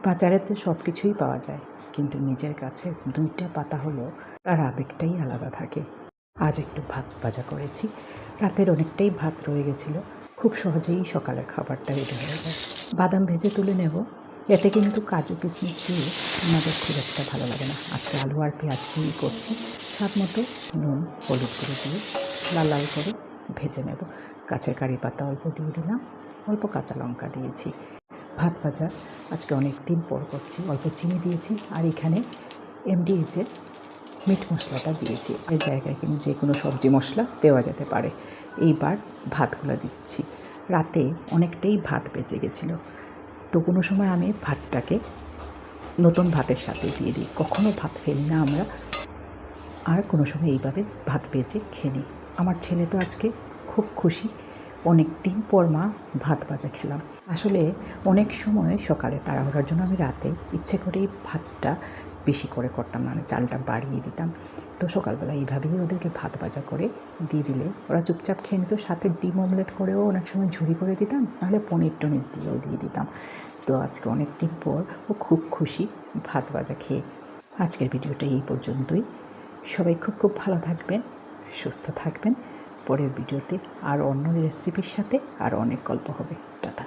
বাজারেতে সব কিছুই পাওয়া যায়, কিন্তু নিজের কাছে 2টা পাতা হলেও তার আবেগটাই আলাদা থাকে। আজ একটু ভাত ভাজা করেছি। রাতের অনেকটাই ভাত রয়ে গেছিলো, খুব সহজেই সকালের খাবারটা রেডি হয়ে যায়। বাদাম ভেজে তুলে নেব। এতে কিন্তু কাজু কিশমিশ দিয়ে আমাদের খুব একটা ভালো লাগে না। আজকে আলু আর পেঁয়াজ দিয়েই করছি। স্বাদ মতো নুন, হলুদ গুঁড়ো দিয়ে লাল লাল করে ভেজে নেব। গাছের কারি পাতা অল্প দিয়ে দিলাম, অল্প কাঁচা লঙ্কা দিয়েছি। ভাত ভাজা আজকে অনেক দিন পর করছি। অল্প চিনি দিয়েছি, আর এখানে এমডিএচের মিট মশলাটা দিয়েছি। এর জায়গায় কিন্তু যে কোনো সবজি মশলা দেওয়া যেতে পারে। এইবার ভাতগুলো দিচ্ছি। রাতে অনেকটাই ভাত বেঁচে গেছিলো, তো কোনো সময় আমি ভাতটাকে নতুন ভাতের সাথে দিয়ে দিই। কখনো ভাত ফেলি না আমরা, আর কোনো সময় এইভাবে ভাত বেঁচে খেয়ে নিই। আমার ছেলে তো আজকে খুব খুশি, অনেক দিন পর মা ভাত ভাজা খেলাম। আসলে অনেক সময় সকালে তাড়াহুড়ার জন্য আমি রাতে ইচ্ছে করেই ভাতটা বেশি করে করতাম না, মানে চালটা বাড়িয়ে দিতাম। তো সকালবেলা এইভাবেই ওদেরকে ভাত ভাজা করে দিয়ে দিলে ওরা চুপচাপ খেয়ে নিত। সাথে ডিম অমলেট করেও অনেক সময় ঝুরি করে দিতাম, নাহলে পনির টনির দিয়েও দিয়ে দিতাম। তো আজকে অনেক দিন পর ও খুব খুশি ভাত ভাজা খেয়ে। আজকের ভিডিওটা এই পর্যন্তই। সবাই খুব খুব ভালো থাকবেন, সুস্থ থাকবেন। পরের ভিডিওতে আরও অন্য রেসিপির সাথে আরও অনেক গল্প হবে। টাটা।